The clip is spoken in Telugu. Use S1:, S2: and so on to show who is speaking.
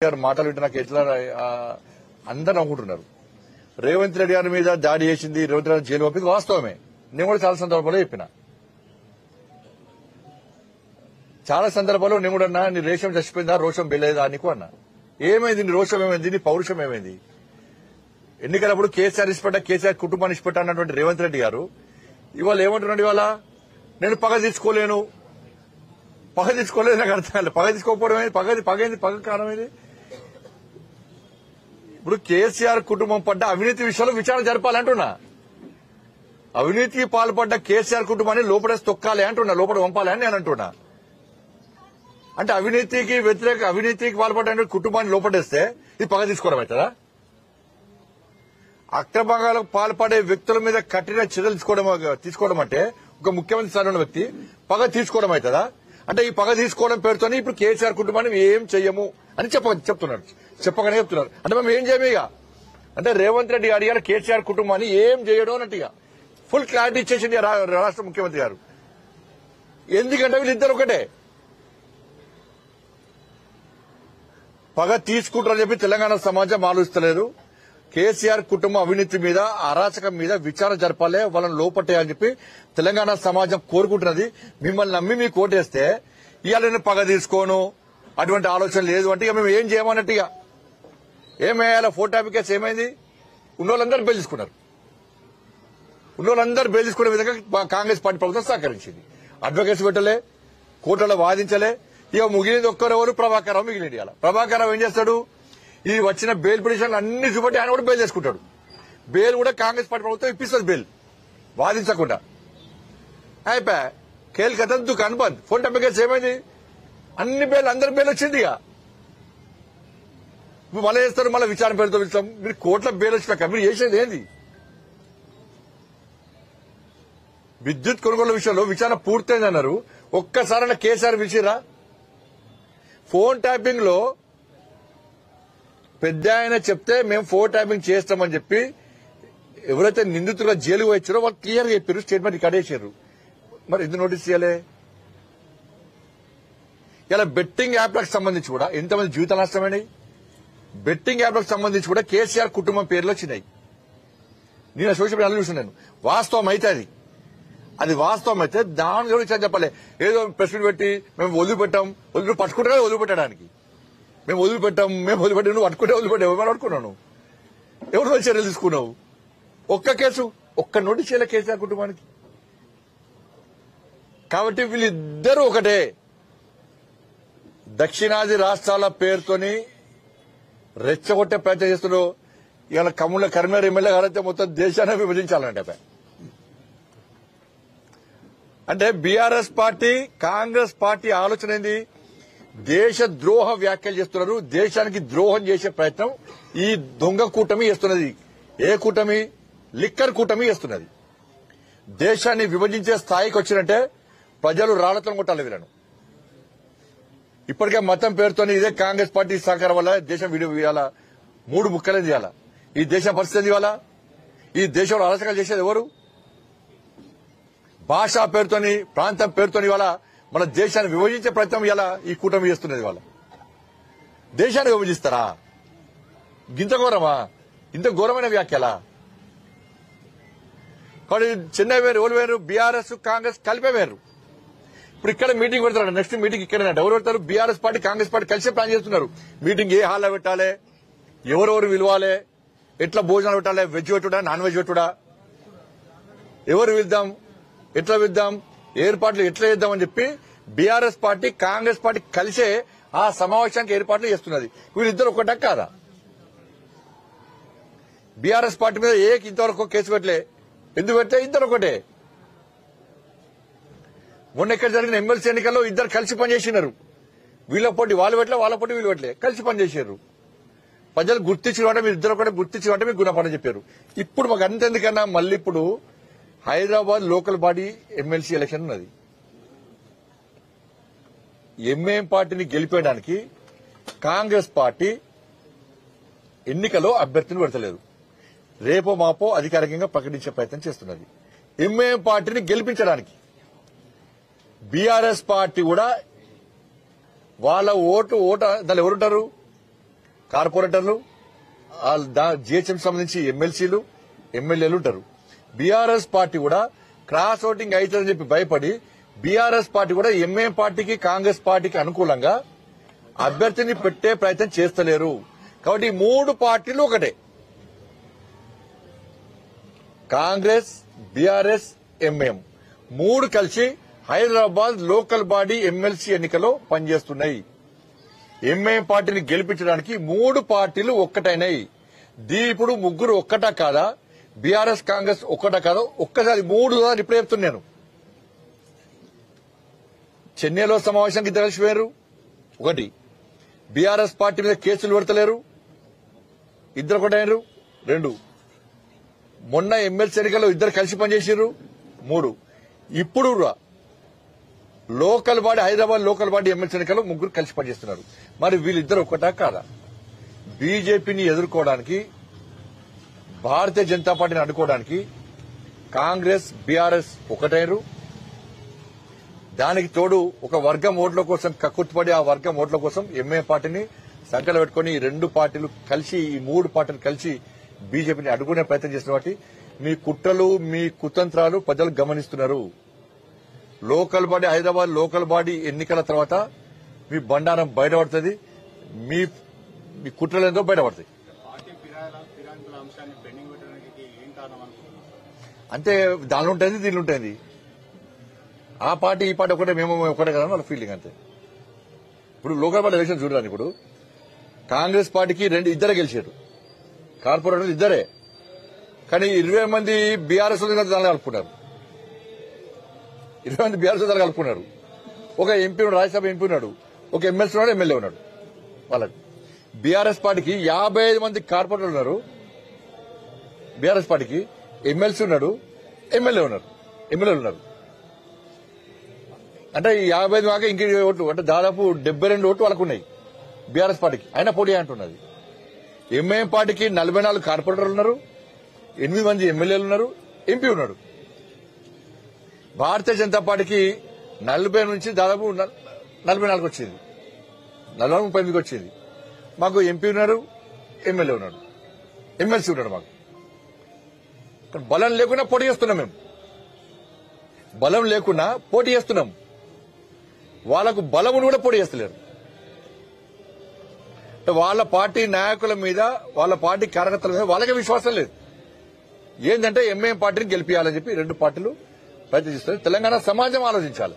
S1: గారు మాటలు వింటే నాకు ఎట్లా అందరూ నవ్వుకుంటున్నారు. రేవంత్ రెడ్డి గారి మీద దాడి చేసింది, రేవంత్ రెడ్డి జైలు పంపింది వాస్తవమే. నేను కూడా చాలా సందర్భాల్లో చెప్పిన, చాలా సందర్భాల్లో నేను కూడా అన్నా, నీ రేషం చచ్చిపోయిందా, రోషం బెల్లేదా నీకు అన్నా. ఏమైంది నీ రోషం, ఏమైంది నీ పౌరుషం, ఏమైంది? ఎన్నికలప్పుడు కేసీఆర్ ఇష్టపడ్డా, కేసీఆర్ కుటుంబాన్ని ఇష్టపడ్డా అన్నటువంటి రేవంత్ రెడ్డి గారు ఇవాళ ఏమంటున్నాడు? ఇవాళ నేను పగ తీసుకోలేను, పగ తీసుకోలేదు. నాకు అర్థం కాలేదు. పగ తీసుకోకపోవడం ఏంది? పగైంది, పగ కారణం ఏంది? ఇప్పుడు కేసీఆర్ కుటుంబం పడ్డ అవినీతి విషయంలో విచారణ జరపాలంటున్నా. అవినీతికి పాల్పడ్డ కేసీఆర్ కుటుంబాన్ని లోపడేసి తొక్కాలి అంటున్నా, లోపల పంపాలి అని నేను అంటున్నా. అంటే అవినీతికి పాల్పడ్డ కుటుంబాన్ని లోపడేస్తే ఇది పగ తీసుకోవడం అవుతుందా? అక్రమాలకు పాల్పడే వ్యక్తుల మీద కఠిన చర్యలు తీసుకోవడం అంటే ఒక ముఖ్యమంత్రి స్థానంలో ఉన్న వ్యక్తి పగ తీసుకోవడం అవుతుందా? అంటే ఈ పగ తీసుకోవడం పేరుతోనే ఇప్పుడు కేసీఆర్ కుటుంబాన్ని ఏం చెయ్యము అని చెప్తున్నారు, చెప్పగానే చెప్తున్నారు. అంటే మేము ఏం చేయము ఇక అంటే రేవంత్ రెడ్డి అడిగారు కేసీఆర్ కుటుంబాన్ని ఏం చేయడం అన్నట్టుగా ఫుల్ క్లారిటీ ఇచ్చేసింది రాష్ట్ర ముఖ్యమంత్రి గారు. ఎందుకంటే వీళ్ళిద్దరు ఒకటే, పగ తీసుకుంటారని చెప్పి తెలంగాణ సమాజం ఆలోచిస్తలేదు. కేసీఆర్ కుటుంబం అవినీతి మీద, అరాచకం మీద విచారణ జరపాలి, వాళ్ళని లోపట్టేయాలని చెప్పి తెలంగాణ సమాజం కోరుకుంటున్నది. మిమ్మల్ని నమ్మి మీకు ఓటేస్తే ఇవాళ నేను పగ తీసుకోను, అటువంటి ఆలోచన లేదు అంటే ఇక మేము ఏం చేయమన్నట్టుగా ఏమేయాల ఫోటో కేసు ఏమైంది? ఉన్నోళ్ళందరూ బెయిల్ తీసుకున్నారు. ఉన్నోళ్ళందరూ బెయిల్ తీసుకునే విధంగా కాంగ్రెస్ పార్టీ ప్రభుత్వం సహకరించింది. అడ్వకేట్స్ పెట్టలే, కోర్టులో వాదించలే. ఇక మిగిలింది ఒక్కరెవరు? ప్రభాకర్ రావు మిగిలింది. ఇవాళ ప్రభాకర్ రావు ఏం చేస్తాడు? ఈ వచ్చిన బెయిల్ పిటిషన్లు అన్ని చూపెట్టి ఆయన కూడా బెయిల్ చేసుకుంటాడు. బెయిల్ కూడా కాంగ్రెస్ పార్టీ ప్రభుత్వం ఇప్పిస్తుంది, బెయిల్ వాదించకుండా. అయిపోయా ఖేల్ కథం దుకాన్ బంద్. ఫోన్ టెంపర్ కేసు ఏమైంది? అన్ని బెయిల్, అందరి బెయిల్ వచ్చింది. ఇక ఇప్పుడు మళ్ళీ చేస్తారు, మళ్ళీ విచారణ పేరుతో ఇస్తాం. మీరు కోట్ల బెయిల్ వచ్చినాక మీరు చేసేది ఏంది? విద్యుత్ కొనుగోలు విషయంలో విచారణ పూర్తయిందన్నారు. ఒక్కసారైనా కేసీఆర్ పిలిచిరా? ఫోన్ ట్యాపింగ్ లో పెద్ద ఆయన చెప్తే మేము ఫోన్ ట్యాపింగ్ చేస్తామని చెప్పి ఎవరైతే నిందితులుగా జైలుకు వచ్చారో వాళ్ళు క్లియర్ గా చెప్పారు, స్టేట్మెంట్ రికార్డ్ చేశారు. మరి ఎందుకు నోటీస్ చేయాలి? ఇలా బెట్టింగ్ యాప్లకు సంబంధించి కూడా ఎంతమంది జీవిత నష్టమైనాయి? బెట్టింగ్ యాప్లకు సంబంధించి కూడా కేసీఆర్ కుటుంబం పేర్లు వచ్చినాయి. నేను సోషల్ మీడియాలో చూస్తున్నాను. వాస్తవం అయితే అది వాస్తవం అయితే దాని గురించి చెప్పాలి. ఏదో ప్రెస్ మీట్ పెట్టి మేము వదిలిపెట్టాం, పట్టుకుంటే వదిలిపెట్టడానికి మేము వదిలిపెట్టాం నువ్వు పట్టుకుంటే వదిలిపెట్టావు. ఎవరు పట్టుకున్నావు? ఎవరు చర్యలు తీసుకున్నావు? ఒక్క కేసు, ఒక్క నోటీస్ చేయలే కేసీఆర్ కుటుంబానికి. కాబట్టి వీళ్ళిద్దరూ ఒకటే. దక్షిణాది రాష్ట్రాల పేరుతోని రెచ్చగొట్టే ప్రయత్నం చేస్తున్నారు. ఇవాళ కరీంనగర్ ఎమ్మెల్యే గారైతే మొత్తం దేశాన్ని విభజించాలంటే అంటే బీఆర్ఎస్ పార్టీ, కాంగ్రెస్ పార్టీ ఆలోచన ఏంది? దేశ ద్రోహ వ్యాఖ్యలు చేస్తున్నారు. దేశానికి ద్రోహం చేసే ప్రయత్నం ఈ దొంగ కూటమి చేస్తున్నది. ఏ కూటమి? లిక్కర్ కూటమి చేస్తున్నది. దేశాన్ని విభజించే స్థాయికి వచ్చినట్టే ప్రజలు రాళ్లతో కొట్టాలి వీళ్ళను. ఇప్పటికే మతం పేరుతోని ఇదే కాంగ్రెస్ పార్టీ సహకారం వల్ల దేశం ఇవాళ 3 ముక్కలేది. ఇవాళ ఈ దేశం పరిస్థితి, ఇవాళ ఈ దేశంలో అరాచకాలు చేసేది ఎవరు? భాషా పేరుతోని, ప్రాంతం పేరుతోని ఇవాళ మన దేశాన్ని విభజించే ప్రయత్నం ఇలా ఈ కూటమి చేస్తున్నది. వాళ్ళ దేశాన్ని విభజిస్తారా? ఇంత ఘోరమా? ఇంత ఘోరమైన వ్యాఖ్యలా? కాబట్టి చెన్నై వేరు, ఓలు వేరు, బీఆర్ఎస్ కాంగ్రెస్ కలిపే వేరు. ఇప్పుడు ఇక్కడ మీటింగ్ పెడతారు, నెక్స్ట్ మీటింగ్ ఇక్కడ ఎవరు పెడతారు? బీఆర్ఎస్ పార్టీ, కాంగ్రెస్ పార్టీ కలిసే ప్లాన్ చేస్తున్నారు. మీటింగ్ ఏ హాల్లో పెట్టాలి, ఎవరెవరు పిలవాలి, ఎట్లా భోజనాలు పెట్టాలి, వెజ్ పెట్టుడా, నాన్ వెజ్ పెట్టుడా, ఎవరు వెళ్దాం, ఎట్లా వెళ్దాం, ఏర్పాట్లు ఎట్లా చేద్దామని చెప్పి బీఆర్ఎస్ పార్టీ, కాంగ్రెస్ పార్టీ కలిసే ఆ సమావేశానికి ఏర్పాట్లు చేస్తున్నది. వీళ్ళిద్దరు ఒకటా కాదా? బీఆర్ఎస్ పార్టీ మీద ఇంతవరకు కేసు పెట్టలే. ఎందుకు పెట్టలే? ఇద్దరు ఒకటే. మొన్న ఎక్కడ జరిగిన ఎమ్మెల్సీ ఎన్నికల్లో ఇద్దరు కలిసి పనిచేసినారు. వీళ్ళ పోటీ వాళ్ళు పెట్టలే, వాళ్ళ పోటీ వీళ్ళు పెట్టలే, కలిసి పనిచేశారు. ప్రజలు గుర్తించిన మీరు ఇద్దరు ఒకటే, గుర్తించిన మీరు గుణపడని చెప్పారు. ఇప్పుడు మాకు అంతెందుకన్నా మళ్ళీ ఇప్పుడు Hyderabad local body MLC election ఉన్నది. ఎంఐఎం పార్టీని గెలిపేయడానికి కాంగ్రెస్ పార్టీ ఎన్నికలో అభ్యర్థిని పెడతలేదు. రేపో మాపో అధికారికంగా ప్రకటించే ప్రయత్నం చేస్తున్నది. ఎంఐఎం పార్టీని గెలిపించడానికి బీఆర్ఎస్ పార్టీ కూడా వాళ్ళ ఓటు దానిలో ఎవరుంటారు? కార్పొరేటర్లు, జిహెచ్ఎం సంబంధించి ఎమ్మెల్సీలు, ఎమ్మెల్యేలు ఉంటారు. బీఆర్ఎస్ పార్టీ కూడా క్రాస్ ఓటింగ్ అవుతుందని చెప్పి భయపడి బీఆర్ఎస్ పార్టీ కూడా ఎంఐఎం పార్టీకి, కాంగ్రెస్ పార్టీకి అనుకూలంగా అభ్యర్థిని పెట్టే ప్రయత్నం చేస్తలేరు. కాబట్టి ఈ మూడు పార్టీలు ఒకటే, కాంగ్రెస్, బీఆర్ఎస్, ఎంఐఎం మూడు కలిసి హైదరాబాద్ లోకల్ బాడీ ఎమ్మెల్సీ ఎన్నికలో పనిచేస్తున్నాయి. ఎంఐఎం పార్టీని గెలిపించడానికి మూడు పార్టీలు ఒక్కటైనాయి. ఇప్పుడు ముగ్గురు ఒక్కటా కాదా, బీఆర్ఎస్ కాంగ్రెస్ ఒక్కటా కాదా, ఒక్కసారి మూడు ఇప్పుడే చెప్తున్నాను. చెన్నైలో సమావేశానికి ఇద్దరు కలిసి పోయారు. ఒకటి, బీఆర్ఎస్ పార్టీ మీద కేసులు పెడతలేరు, ఇద్దరు ఒకటైనారు. రెండు, మొన్న ఎమ్మెల్సీ ఎన్నికల్లో ఇద్దరు కలిసి పనిచేసారు. మూడు, ఇప్పుడు local body Hyderabad local body MLC ఎన్నికల్లో ముగ్గురు కలిసి పనిచేస్తున్నారు. మరి వీళ్ళిద్దరు ఒక్కటా కాదా? బీజేపీని ఎదుర్కోవడానికి, భారతీయ జనతా పార్టీని అడ్డుకోవడానికి కాంగ్రెస్, బీఆర్ఎస్ ఒకటైరు. దానికి తోడు ఒక వర్గం ఓట్ల కోసం కక్కుర్తిపడి ఆ వర్గం ఓట్ల కోసం ఎంఐఎం పార్టీని సంకలు పెట్టుకుని ఈ రెండు పార్టీలు కలిసి, ఈ మూడు పార్టీలు కలిసి బీజేపీని అడ్డుకునే ప్రయత్నం చేసిన వాటి మీ కుట్రలు, మీ కుతంత్రాలు ప్రజలు గమనిస్తున్నారు. Local body Hyderabad local body ఎన్నికల తర్వాత మీ బండారం బయటపడుతుంది, మీ కుట్రలేందో బయటపడతాయి. అంటే దానిలో ఉంటుంది, దీనిలో ఉంటుంది. ఆ పార్టీ ఈ పార్టీ ఒకటే, మేము ఒకటే కదా వాళ్ళ ఫీలింగ్ అంతే. ఇప్పుడు లోకల్ బాడీ ఎలక్షన్ చూడడానికి ఇప్పుడు కాంగ్రెస్ పార్టీకి ఇద్దరే గెలిచారు, కార్పొరేటర్లు ఇద్దరే. కానీ 20 మంది బీఆర్ఎస్ దానిలో కలుపుకున్నారు, 20 మంది బీఆర్ఎస్ దానిలో కలుపుకున్నారు. ఒక ఎంపీ ఉన్నాడు, రాజ్యసభ ఎంపీ ఉన్నాడు, ఒక ఎమ్మెల్సీ ఉన్నాడు, ఎమ్మెల్యే ఉన్నాడు. వాళ్ళకి బీఆర్ఎస్ పార్టీకి 55 మంది కార్పొరేటర్లు ఉన్నారు, బీఆర్ఎస్ పార్టీకి ఎమ్మెల్సీ ఉన్నాడు, ఎమ్మెల్యేలు ఉన్నారు. అంటే ఈ 55 కాక ఇంక ఓట్లు, అంటే దాదాపు 72 ఓట్లు వాళ్ళకు ఉన్నాయి బీఆర్ఎస్ పార్టీకి. అయినా పోటీ అంటున్నది. ఎంఐఎం పార్టీకి 44 కార్పొరేటర్లు ఉన్నారు, 8 మంది ఎమ్మెల్యేలు ఉన్నారు, ఎంపీ ఉన్నాడు. భారతీయ జనతా పార్టీకి 40 నుంచి దాదాపు 44 వచ్చింది, 38 వచ్చింది. మాకు ఎంపీ ఉన్నారు, ఎమ్మెల్యే ఉన్నాడు, ఎమ్మెల్సీ ఉన్నాడు. మాకు బలం లేకుండా పోటీ చేస్తున్నాం, మేము బలం లేకుండా పోటీ చేస్తున్నాం. వాళ్లకు బలమును కూడా పోటీ చేస్తలేరు. వాళ్ళ పార్టీ నాయకుల మీద, వాళ్ళ పార్టీ కార్యకర్తల మీద వాళ్ళకే విశ్వాసం లేదు. ఏంటంటే ఎంఐఎం పార్టీని గెలిపించాలని చెప్పి రెండు పార్టీలు ప్రయత్నిస్తారు. తెలంగాణ సమాజం ఆలోచించాలి.